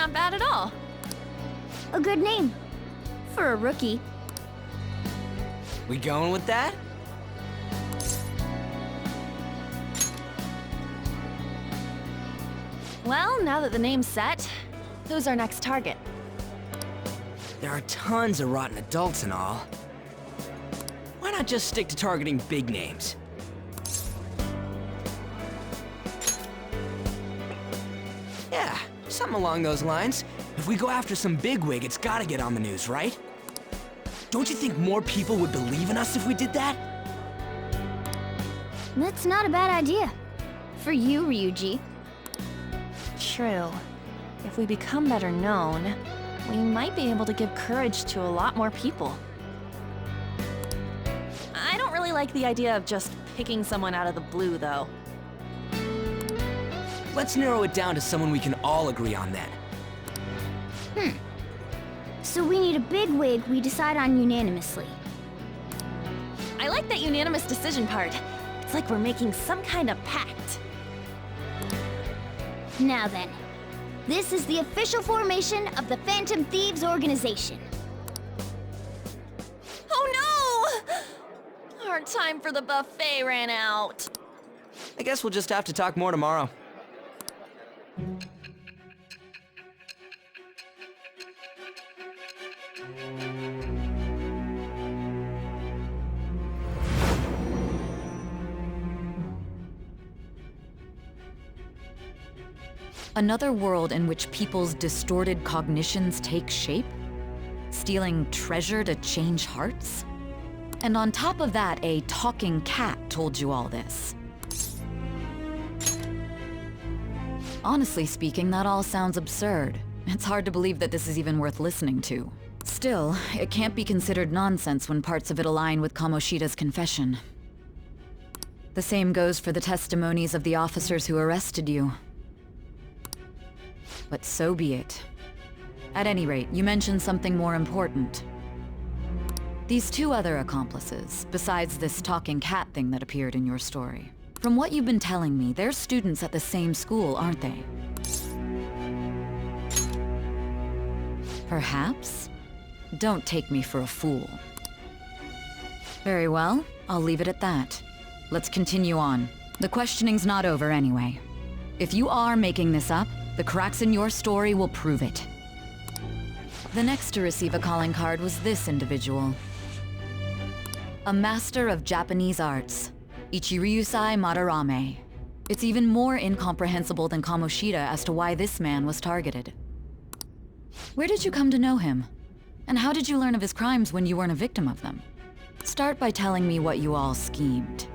not bad at all. A good name. For a rookie. We going with that? Well, now that the name's set, who's our next target? There are tons of rotten adults and all. Why not just stick to targeting big names? Yeah, something along those lines. If we go after some bigwig, it's gotta get on the news, right? Don't you think more people would believe in us if we did that? That's not a bad idea. For you, Ryuji. True. If we become better known, we might be able to give courage to a lot more people. I don't really like the idea of just picking someone out of the blue, though. Let's narrow it down to someone we can all agree on then. So we need a bigwig we decide on unanimously. I like that unanimous decision part. It's like we're making some kind of pact. Now then, this is the official formation of the Phantom Thieves organization. Oh no! Our time for the buffet ran out. I guess we'll just have to talk more tomorrow. Another world in which people's distorted cognitions take shape? Stealing treasure to change hearts? And on top of that, a talking cat told you all this. Honestly speaking, that all sounds absurd. It's hard to believe that this is even worth listening to. Still, it can't be considered nonsense when parts of it align with Kamoshida's confession. The same goes for the testimonies of the officers who arrested you. But so be it. At any rate, you mentioned something more important. These two other accomplices, besides this talking cat thing that appeared in your story. From what you've been telling me, they're students at the same school, aren't they? Perhaps? Don't take me for a fool. Very well, I'll leave it at that. Let's continue on. The questioning's not over anyway. If you are making this up, the cracks in your story will prove it. The next to receive a calling card was this individual. A master of Japanese arts, Ichiryusai Madarame. It's even more incomprehensible than Kamoshida as to why this man was targeted. Where did you come to know him? And how did you learn of his crimes when you weren't a victim of them? Start by telling me what you all schemed.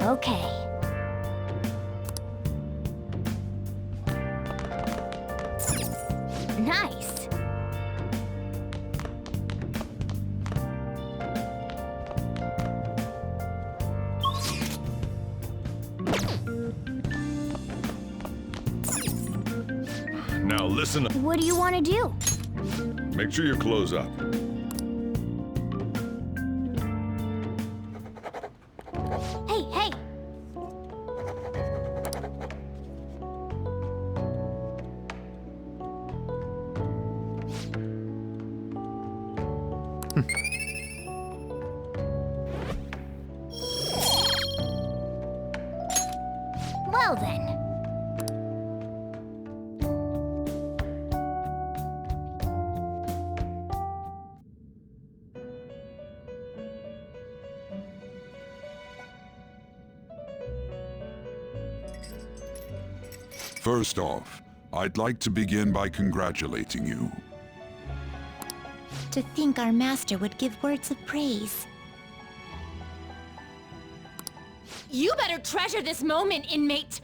Okay. Nice. Now listen up. What do you want to do? Make sure you close up. Hey, hey! Well then. First off, I'd like to begin by congratulating you. To think our master would give words of praise. You better treasure this moment, inmate!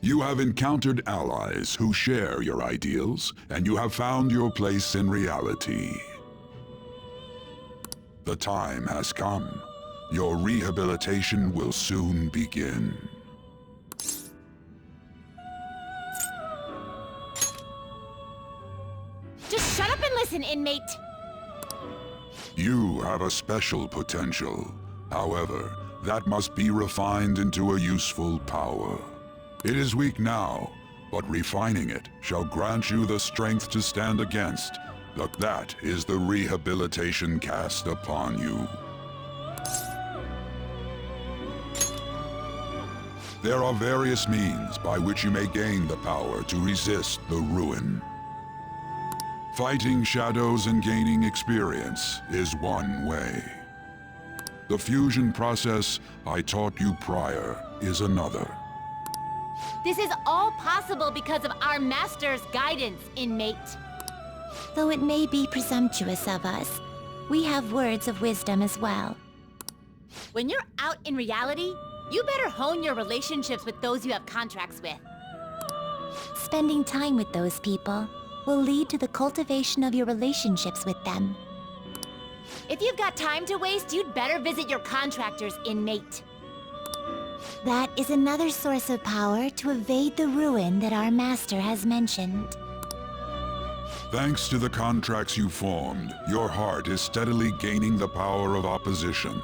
You have encountered allies who share your ideals, and you have found your place in reality. The time has come. Your rehabilitation will soon begin. Just shut up and listen, inmate! You have a special potential. However, that must be refined into a useful power. It is weak now, but refining it shall grant you the strength to stand against. That is the rehabilitation cast upon you. There are various means by which you may gain the power to resist the ruin. Fighting shadows and gaining experience is one way. The fusion process I taught you prior is another. This is all possible because of our master's guidance, inmate. Though it may be presumptuous of us, we have words of wisdom as well. When you're out in reality, you better hone your relationships with those you have contracts with. Spending time with those people will lead to the cultivation of your relationships with them. If you've got time to waste, you'd better visit your contractors, inmate. That is another source of power to evade the ruin that our master has mentioned. Thanks to the contracts you formed, your heart is steadily gaining the power of opposition.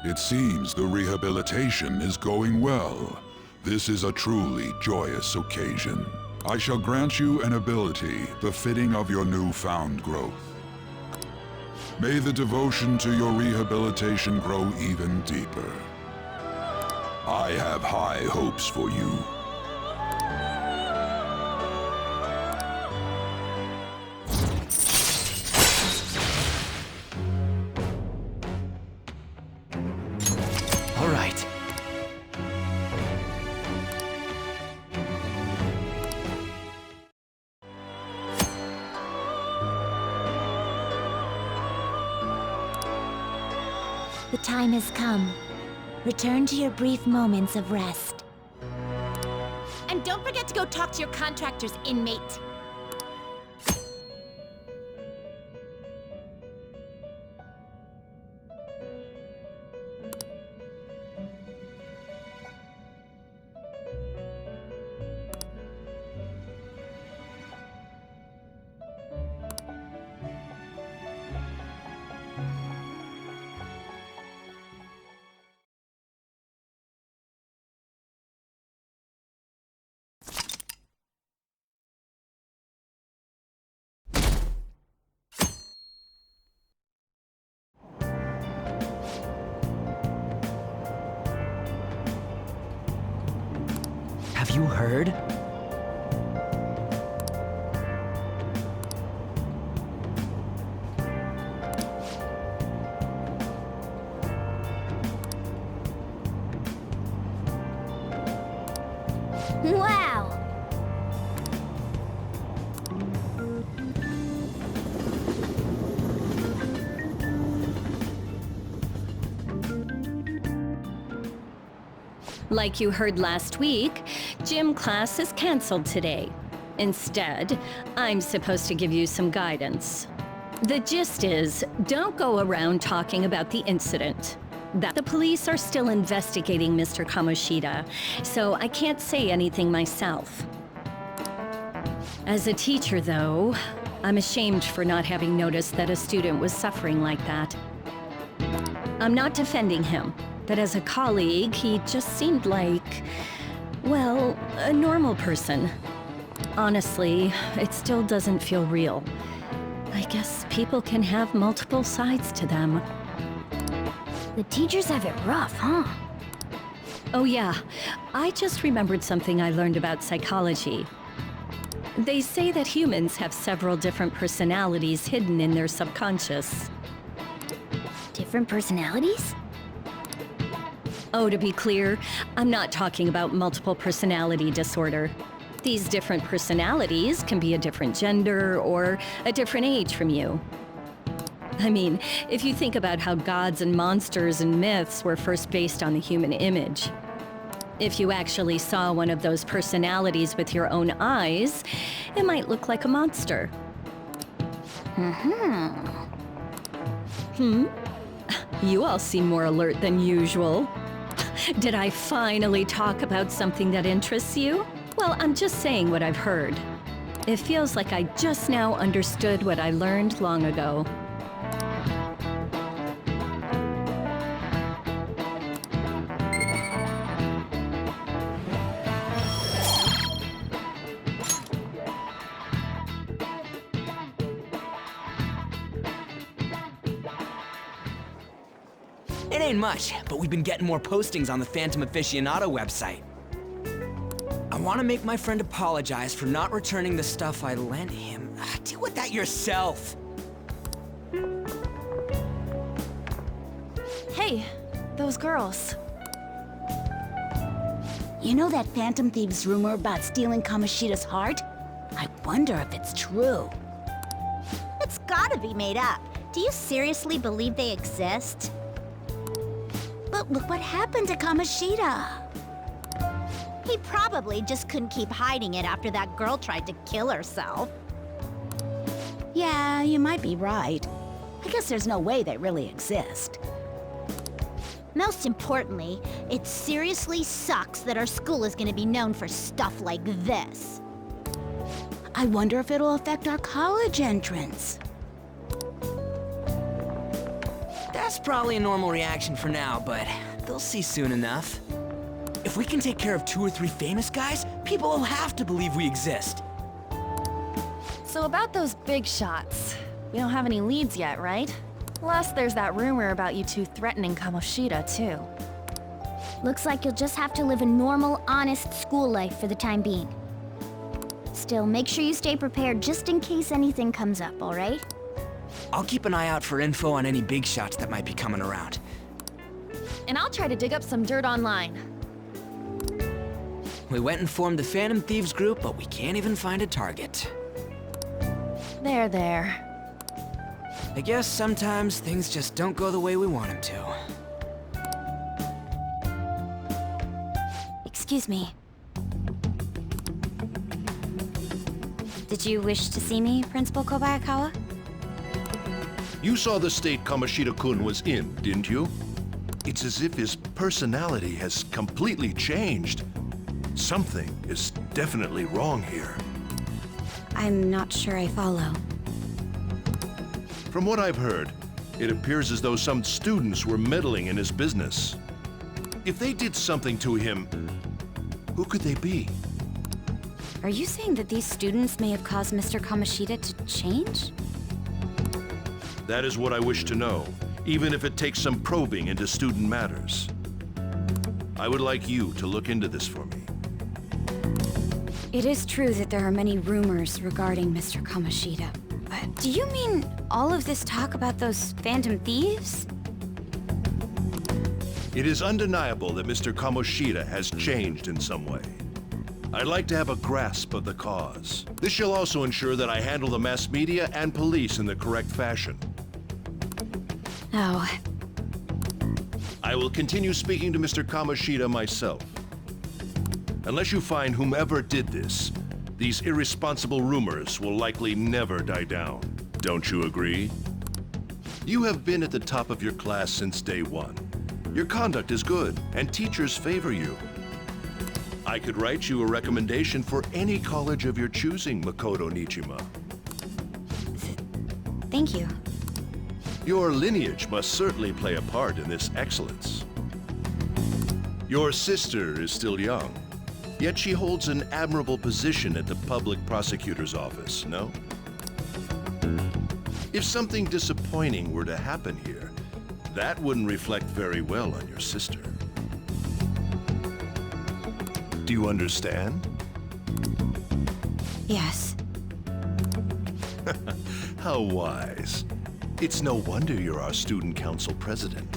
It seems the rehabilitation is going well. This is a truly joyous occasion. I shall grant you an ability befitting of your newfound growth. May the devotion to your rehabilitation grow even deeper. I have high hopes for you. All right. The time has come. Return to your brief moments of rest. And don't forget to go talk to your contractors, inmate. Have you heard? Wow! Like you heard last week, gym class is canceled today. Instead, I'm supposed to give you some guidance. The gist is, don't go around talking about the incident. That the police are still investigating Mr. Kamoshida, so I can't say anything myself. As a teacher, though, I'm ashamed for not having noticed that a student was suffering like that. I'm not defending him, but as a colleague, he just seemed like, well, a normal person. Honestly, it still doesn't feel real. I guess people can have multiple sides to them. The teachers have it rough, huh? Oh yeah, I just remembered something I learned about psychology. They say that humans have several different personalities hidden in their subconscious. Different personalities? Oh, to be clear, I'm not talking about multiple personality disorder. These different personalities can be a different gender or a different age from you. I mean, if you think about how gods and monsters and myths were first based on the human image. If you actually saw one of those personalities with your own eyes, it might look like a monster. You all seem more alert than usual. Did I finally talk about something that interests you? Well, I'm just saying what I've heard. It feels like I just now understood what I learned long ago. It ain't much, but we've been getting more postings on the Phantom Aficionado website. I want to make my friend apologize for not returning the stuff I lent him. Deal with that yourself. Hey, those girls. You know that Phantom Thieves rumor about stealing Kamoshida's heart? I wonder if it's true. It's gotta be made up. Do you seriously believe they exist? But look what happened to Kamoshida. He probably just couldn't keep hiding it after that girl tried to kill herself. Yeah, you might be right. I guess there's no way they really exist. Most importantly, it seriously sucks that our school is gonna be known for stuff like this. I wonder if it'll affect our college entrance. That's probably a normal reaction for now, but they'll see soon enough. If we can take care of 2 or 3 famous guys, people will have to believe we exist. So about those big shots, we don't have any leads yet, right? Plus, there's that rumor about you two threatening Kamoshida, too. Looks like you'll just have to live a normal, honest school life for the time being. Still, make sure you stay prepared just in case anything comes up, alright? I'll keep an eye out for info on any big shots that might be coming around. And I'll try to dig up some dirt online. We went and formed the Phantom Thieves group, but we can't even find a target. There. I guess sometimes things just don't go the way we want them to. Excuse me. Did you wish to see me, Principal Kobayakawa? You saw the state Kamoshida-kun was in, didn't you? It's as if his personality has completely changed. Something is definitely wrong here. I'm not sure I follow. From what I've heard, it appears as though some students were meddling in his business. If they did something to him, who could they be? Are you saying that these students may have caused Mr. Kamoshida to change? That is what I wish to know, even if it takes some probing into student matters. I would like you to look into this for me. It is true that there are many rumors regarding Mr. Kamoshida. But do you mean all of this talk about those Phantom Thieves? It is undeniable that Mr. Kamoshida has changed in some way. I'd like to have a grasp of the cause. This shall also ensure that I handle the mass media and police in the correct fashion. Oh, I will continue speaking to Mr. Kamoshida myself. Unless you find whomever did this, these irresponsible rumors will likely never die down. Don't you agree? You have been at the top of your class since day one. Your conduct is good, and teachers favor you. I could write you a recommendation for any college of your choosing, Makoto Nijima. Thank you. Your lineage must certainly play a part in this excellence. Your sister is still young, yet she holds an admirable position at the public prosecutor's office, no? If something disappointing were to happen here, that wouldn't reflect very well on your sister. Do you understand? Yes. How wise. It's no wonder you're our student council president.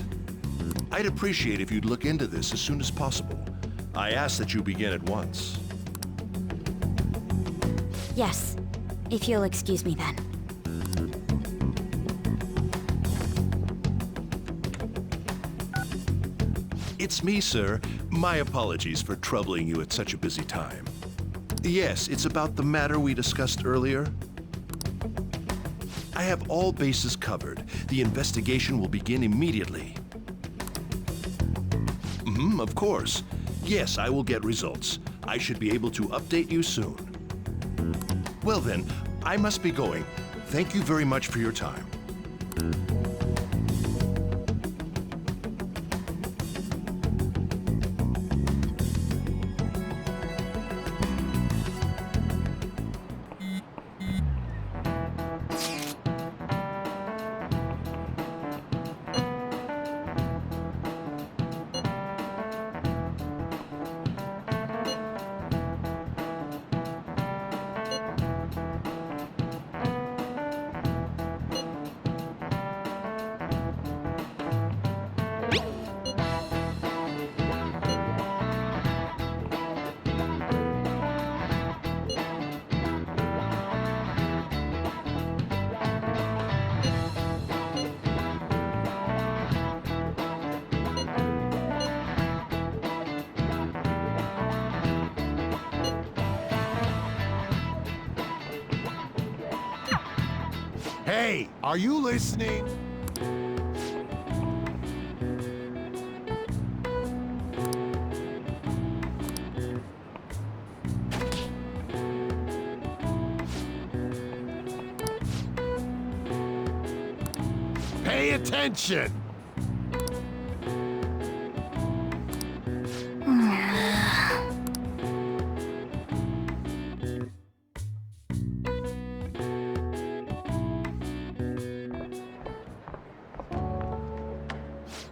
I'd appreciate if you'd look into this as soon as possible. I ask that you begin at once. Yes. If you'll excuse me then. It's me, sir. My apologies for troubling you at such a busy time. Yes, it's about the matter we discussed earlier. I have all bases covered. The investigation will begin immediately. Of course. Yes, I will get results. I should be able to update you soon. Well then, I must be going. Thank you very much for your time. Hey, are you listening? Pay attention!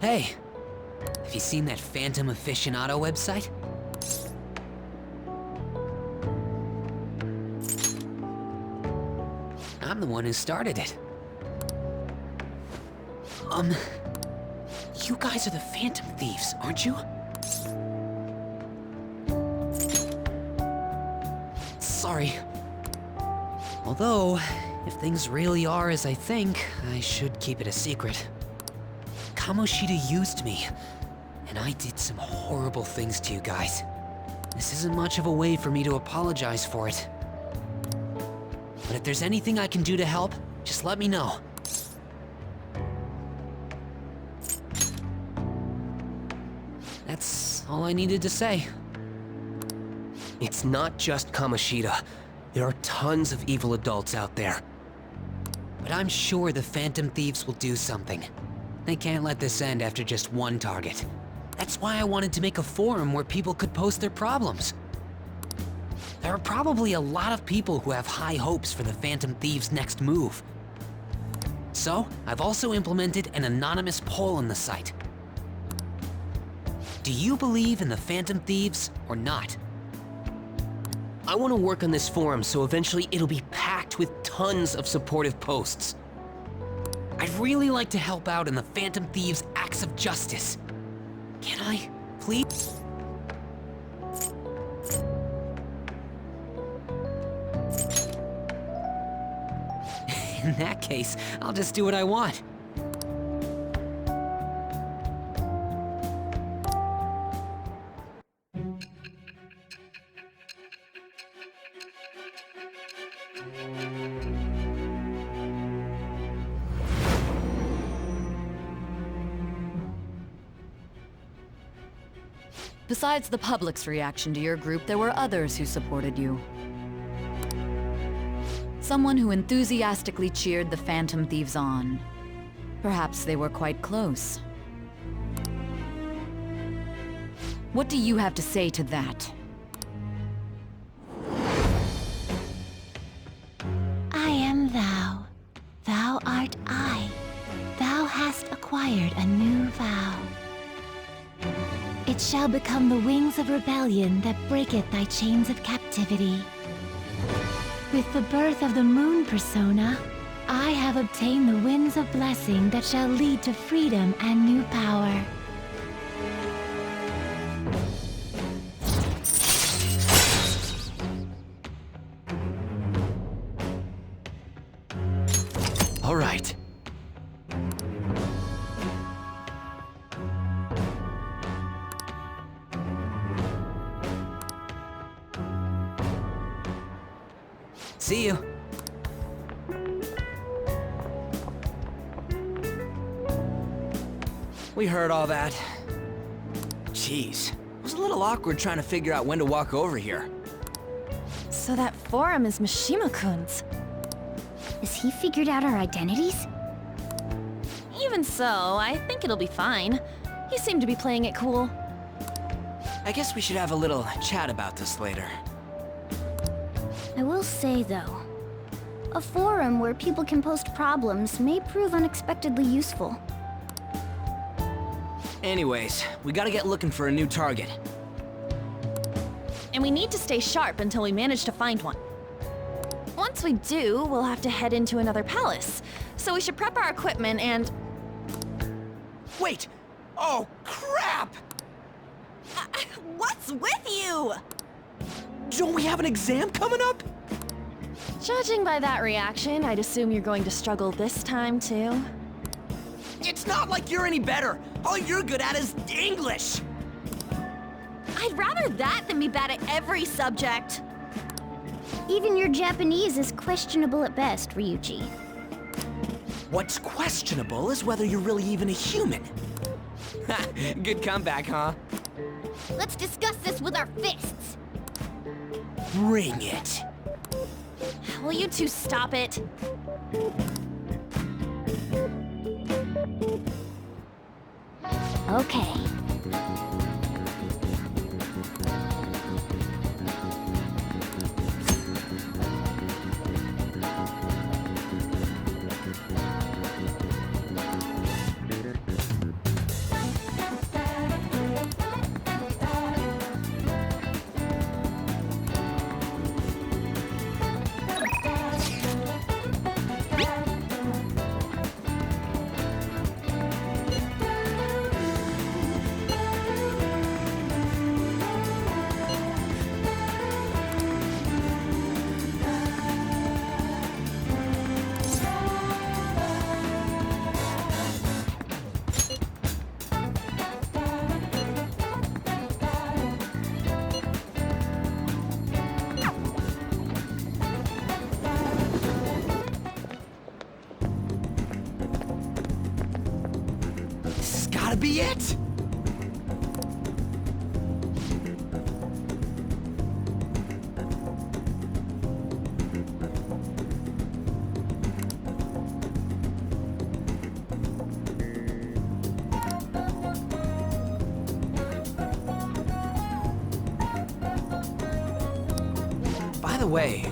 Hey, have you seen that Phantom Aficionado website? I'm the one who started it. You guys are the Phantom Thieves, aren't you? Sorry. Although, if things really are as I think, I should keep it a secret. Kamoshida used me, and I did some horrible things to you guys. This isn't much of a way for me to apologize for it. But if there's anything I can do to help, just let me know. That's all I needed to say. It's not just Kamoshida. There are tons of evil adults out there. But I'm sure the Phantom Thieves will do something. They can't let this end after just one target. That's why I wanted to make a forum where people could post their problems. There are probably a lot of people who have high hopes for the Phantom Thieves' next move. So, I've also implemented an anonymous poll on the site. Do you believe in the Phantom Thieves or not? I want to work on this forum so eventually it'll be packed with tons of supportive posts. I'd really like to help out in the Phantom Thieves' acts of justice. Can I, please? In that case, I'll just do what I want. Besides the public's reaction to your group, there were others who supported you. Someone who enthusiastically cheered the Phantom Thieves on. Perhaps they were quite close. What do you have to say to that? I am thou. Thou art I. Thou hast acquired a new vow. It shall become the wings of rebellion that breaketh thy chains of captivity. With the birth of the moon persona, I have obtained the winds of blessing that shall lead to freedom and new power. All right. See you. We heard all that. Jeez, it was a little awkward trying to figure out when to walk over here. So that forum is Mishima-kun's. Has he figured out our identities? Even so, I think it'll be fine. He seemed to be playing it cool. I guess we should have a little chat about this later. I will say, though, a forum where people can post problems may prove unexpectedly useful. Anyways, we gotta get looking for a new target. And we need to stay sharp until we manage to find one. Once we do, we'll have to head into another palace. So we should prep our equipment and... Wait! Oh, crap! What's with you? Don't we have an exam coming up? Judging by that reaction, I'd assume you're going to struggle this time, too. It's not like you're any better. All you're good at is English. I'd rather that than be bad at every subject. Even your Japanese is questionable at best, Ryuji. What's questionable is whether you're really even a human. Good comeback, huh? Let's discuss this with our fists. Bring it. Will you two stop it? Okay. Gotta be it! By the way,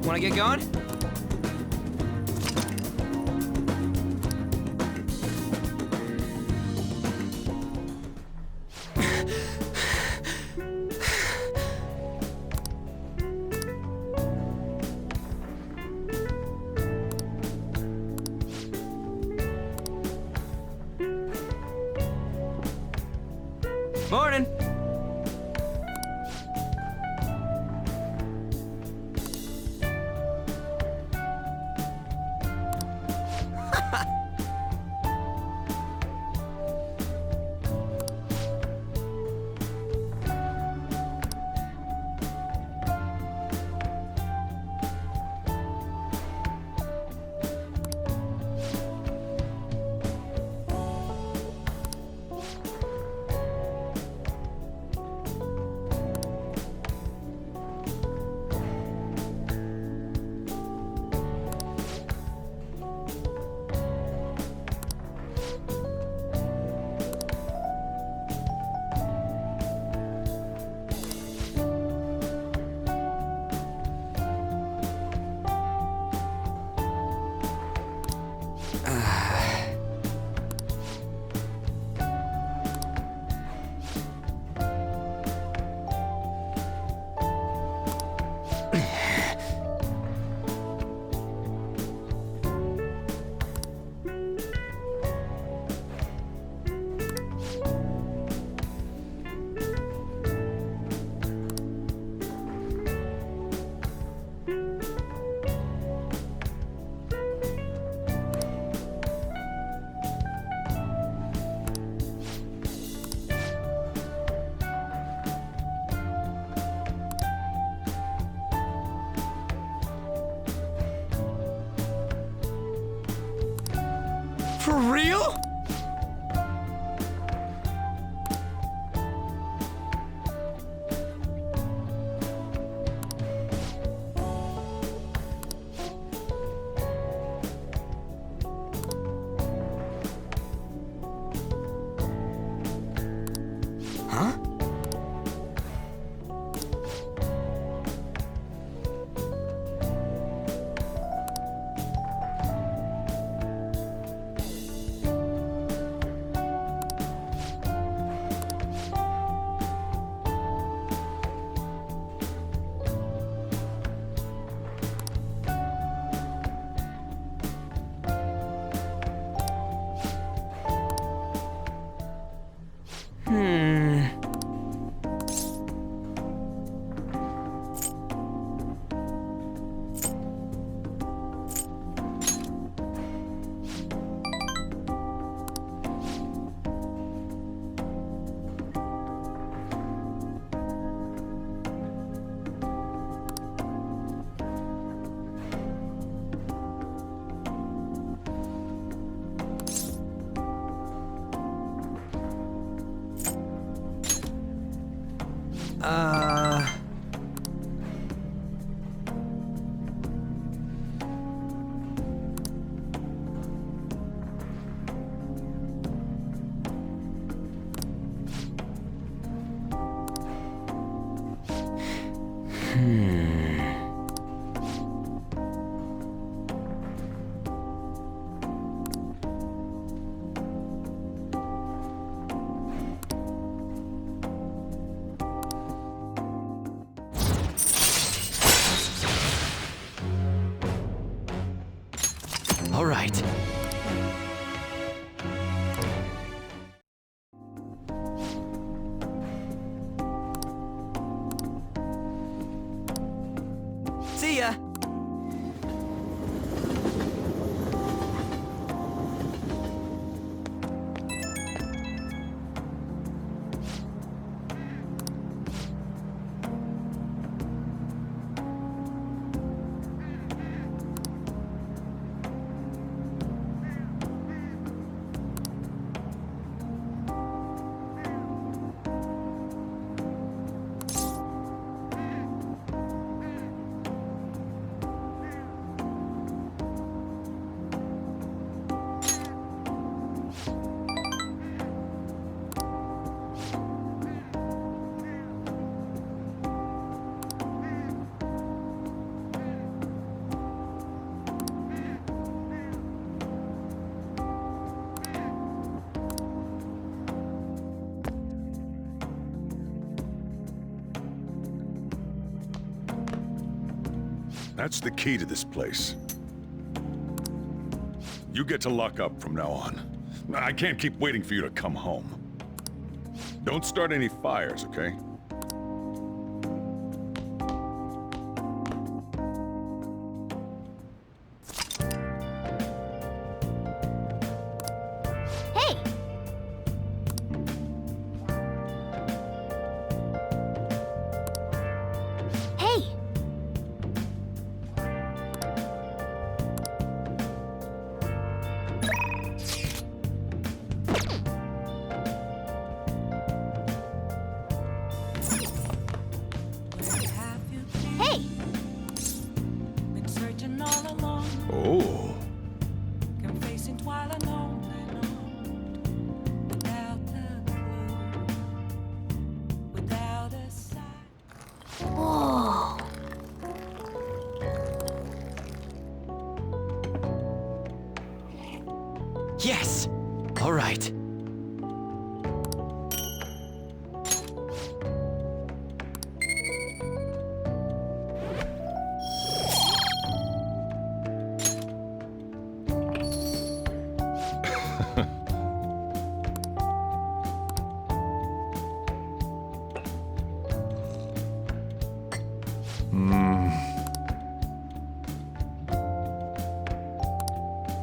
wanna get going? Morning. For real? Huh? All right. See ya. That's the key to this place. You get to lock up from now on. I can't keep waiting for you to come home. Don't start any fires, okay? Hey! Hey! Hey! Been searching all along, Oh. confessing while alone and on, without a clue, without a sign. Whoa! Yes! All right.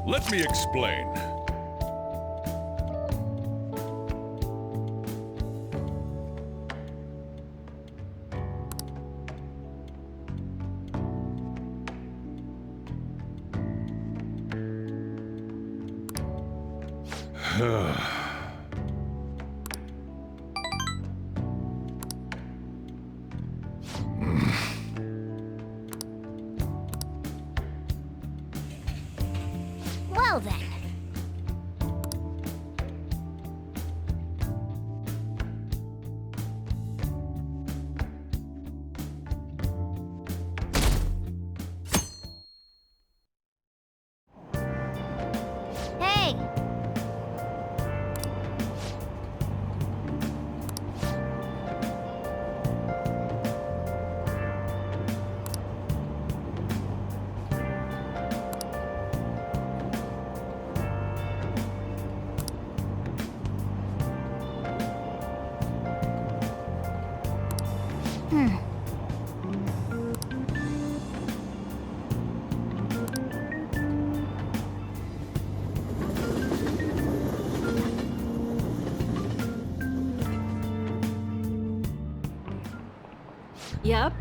Let me explain. Well then. Hey!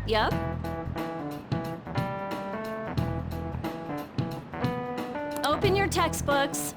Yep. Open your textbooks.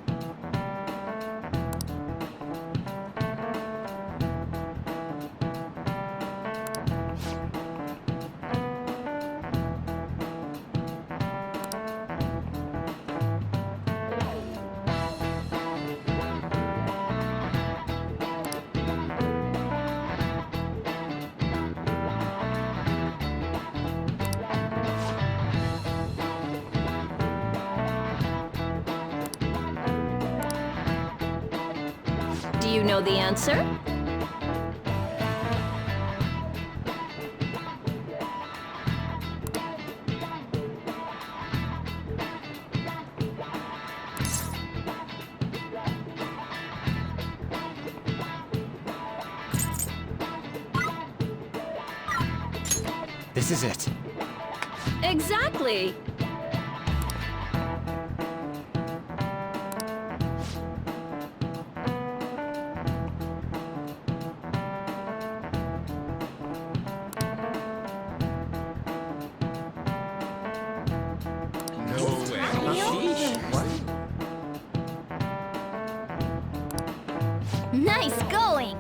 Do you know the answer? This is it. Exactly. Nice going!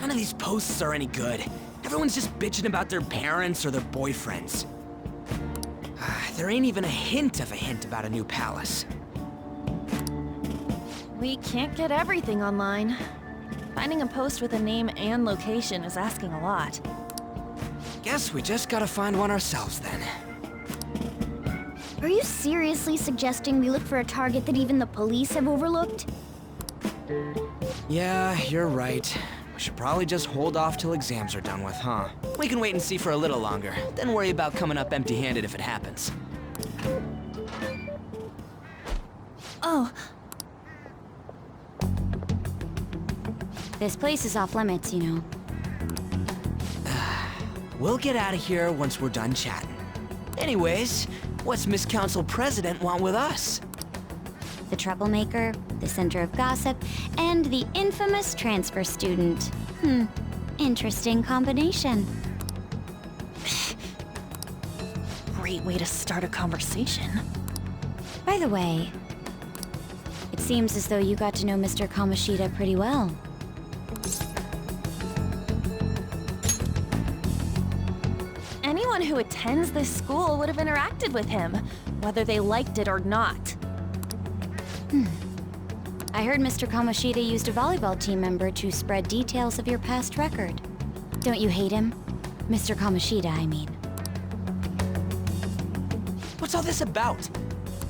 None of these posts are any good. Everyone's just bitching about their parents or their boyfriends. There ain't even a hint about a new palace. We can't get everything online. Finding a post with a name and location is asking a lot. Guess we just gotta find one ourselves then. Are you seriously suggesting we look for a target that even the police have overlooked? Yeah, you're right. We should probably just hold off till exams are done with, huh? We can wait and see for a little longer, then worry about coming up empty-handed if it happens. Oh, This place is off limits, you know. We'll get out of here once we're done chatting. Anyways, what's Miss Council President want with us? The troublemaker, the center of gossip, and the infamous transfer student. Interesting combination. great way to start a conversation. By the way, it seems as though you got to know Mr. Kamoshida pretty well. Anyone who attends this school would have interacted with him, whether they liked it or not. I heard Mr. Kamoshida used a volleyball team member to spread details of your past record. Don't you hate him? Mr. Kamoshida, I mean. What's all this about?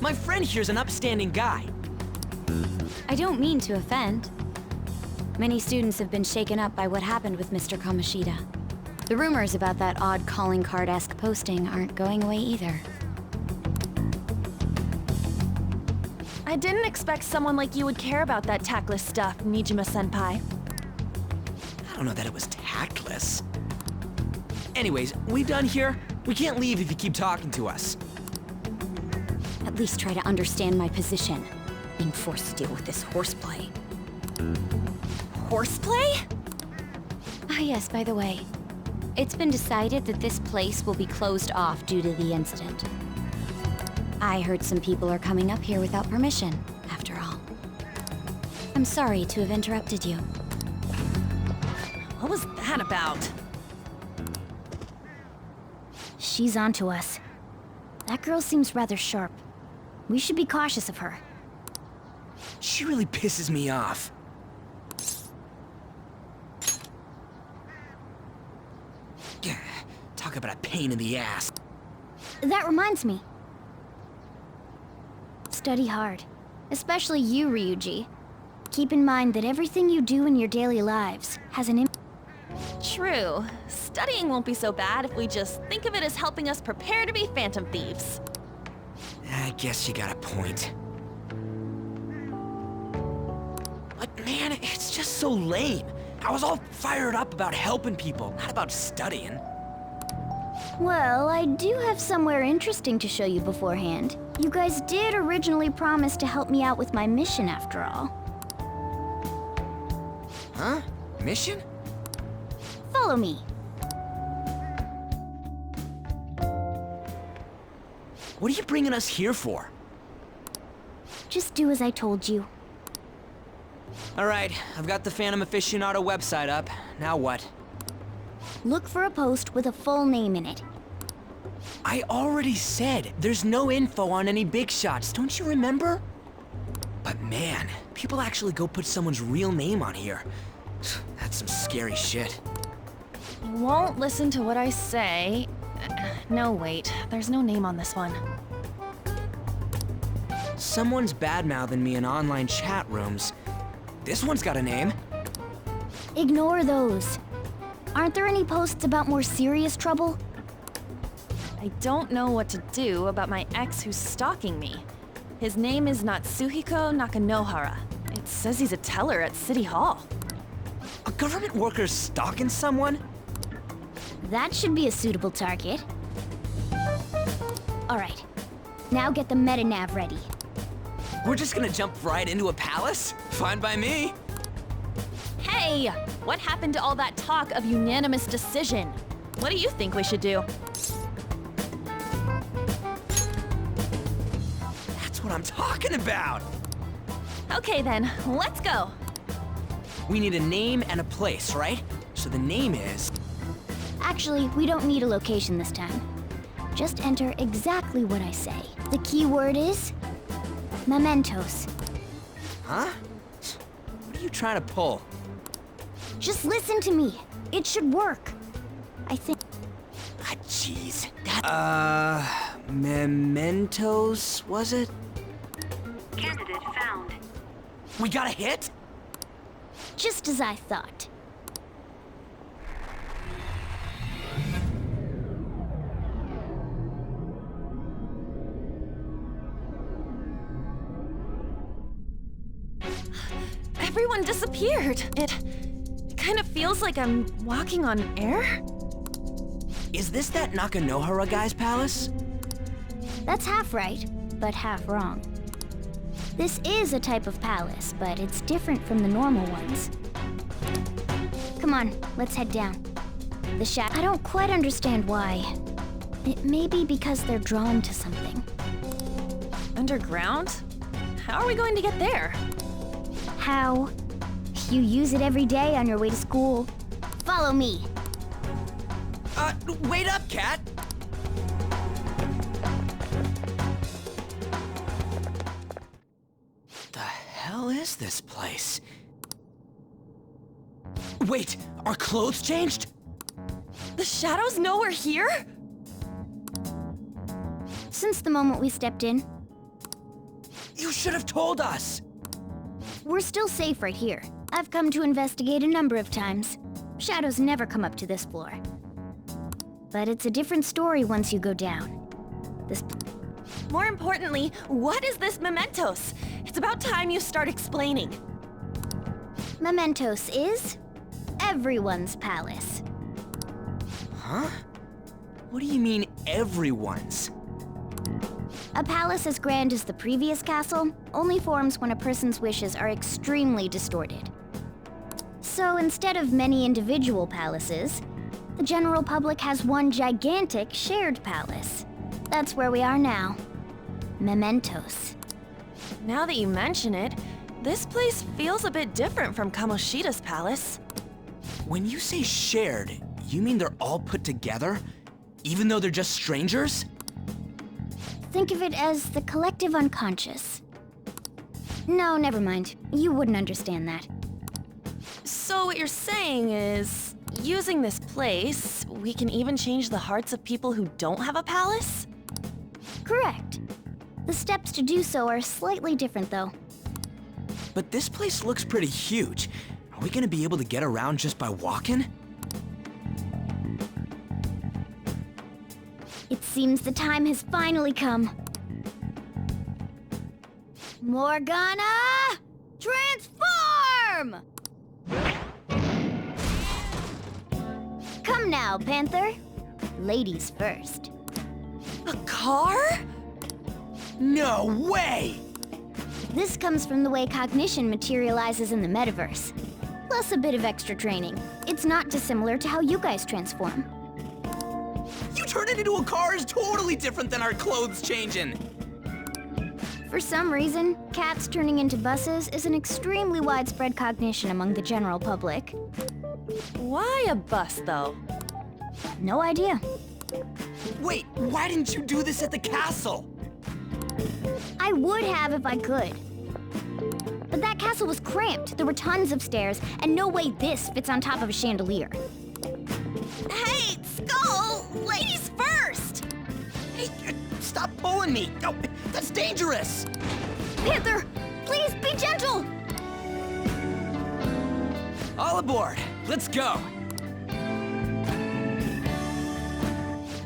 My friend here's an upstanding guy. I don't mean to offend. Many students have been shaken up by what happened with Mr. Kamoshida. The rumors about that odd calling card-esque posting aren't going away either. I didn't expect someone like you would care about that tactless stuff, Nijima-senpai. I don't know that it was tactless. Anyways, we done here? We can't leave if you keep talking to us. At least try to understand my position. Being forced to deal with this horseplay. Horseplay? Ah yes, by the way. It's been decided that this place will be closed off due to the incident. I heard some people are coming up here without permission, after all. I'm sorry to have interrupted you. What was that about? She's onto us. That girl seems rather sharp. We should be cautious of her. She really pisses me off. Talk about a pain in the ass. That reminds me. Study hard. Especially you, Ryuji. Keep in mind that everything you do in your daily lives has an impact. True. Studying won't be so bad if we just think of it as helping us prepare to be phantom thieves. I guess you got a point. But man, it's just so lame. I was all fired up about helping people, not about studying. Well, I do have somewhere interesting to show you beforehand. You guys did originally promise to help me out with my mission after all. Huh? Mission? Follow me. What are you bringing us here for? Just do as I told you. Alright, I've got the Phantom Aficionado website up. Now what? Look for a post with a full name in it. I already said there's no info on any big shots, don't you remember? But man, people actually go put someone's real name on here. That's some scary shit. You won't listen to what I say. No, wait. There's no name on this one. Someone's bad-mouthing me in online chat rooms. This one's got a name. Ignore those. Aren't there any posts about more serious trouble? I don't know what to do about my ex who's stalking me. His name is Natsuhiko Nakanohara. It says he's a teller at City Hall. A government worker's stalking someone? That should be a suitable target. Alright, now get the metanav ready. We're just gonna jump right into a palace? Fine by me. Hey! What happened to all that talk of unanimous decision? What do you think we should do? That's what I'm talking about! Okay then, let's go! We need a name and a place, right? So the name is... Actually, we don't need a location this time. Just enter exactly what I say. The key word is... mementos. Huh? What are you trying to pull? Just listen to me. It should work. I think... Ah, jeez. Mementos, was it? Candidate found. We got a hit? Just as I thought. Everyone disappeared. It kind of feels like I'm walking on air. Is this that Nakanohara guy's palace? That's half right, but half wrong. This is a type of palace, but it's different from the normal ones. Come on, let's head down. The shadow... I don't quite understand why. It may be because they're drawn to something. Underground? How are we going to get there? How? You use it every day on your way to school. Follow me. Wait up, Cat! The hell is this place? Wait, our clothes changed? The shadows know we're here? Since the moment we stepped in, You should have told us! we're still safe right here. I've come to investigate a number of times. Shadows never come up to this floor. But it's a different story once you go down. More importantly, what is this Mementos? It's about time you start explaining. Mementos is everyone's palace. Huh? What do you mean, everyone's? A palace as grand as the previous castle only forms when a person's wishes are extremely distorted. So instead of many individual palaces, the general public has one gigantic shared palace. That's where we are now. Mementos. Now that you mention it, this place feels a bit different from Kamoshida's palace. When you say shared, you mean they're all put together? Even though they're just strangers? Think of it as the collective unconscious. No, never mind. You wouldn't understand that. So what you're saying is, using this place, we can even change the hearts of people who don't have a palace? Correct. The steps to do so are slightly different, though. But this place looks pretty huge. Are we gonna be able to get around just by walking? It seems the time has finally come. Morgana! Transform! Come now, Panther. Ladies first. A car? No way! This comes from the way cognition materializes in the metaverse. Plus a bit of extra training. It's not dissimilar to how you guys transform. You turn it into a car is totally different than our clothes changing. For some reason, cats turning into buses is an extremely widespread cognition among the general public. Why a bus, though? No idea. Wait, why didn't you do this at the castle? I would have if I could. But that castle was cramped. There were tons of stairs, and no way this fits on top of a chandelier. Hey, Skull! Ladies first! Hey, stop pulling me! Oh, that's dangerous! Panther, please be gentle! All aboard! Let's go!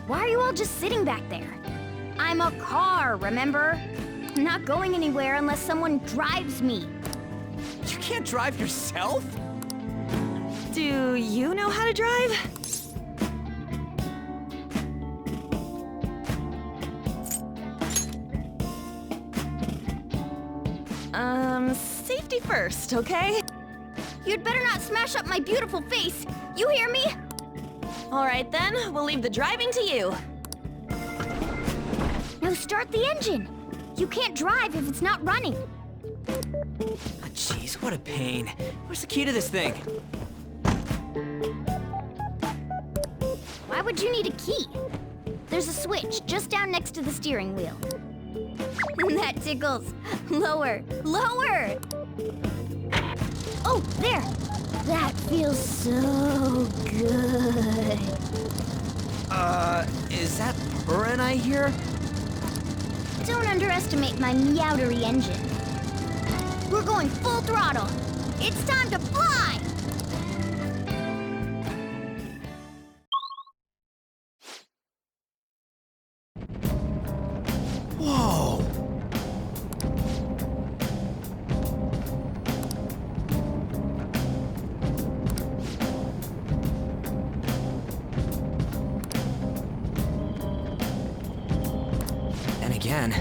Why are you all just sitting back there? I'm a car, remember? I'm not going anywhere unless someone drives me. You can't drive yourself? Do you know how to drive? Safety first, okay? You'd better not smash up my beautiful face. You hear me? All right then, we'll leave the driving to you. Now start the engine. You can't drive if it's not running. Oh, jeez, what a pain. Where's the key to this thing? Why would you need a key? There's a switch just down next to the steering wheel. That tickles. Lower, lower! Oh, there! That feels so good. Is that purring I hear? Don't underestimate my meowdery engine. We're going full throttle. It's time to fly! Whoa! And again,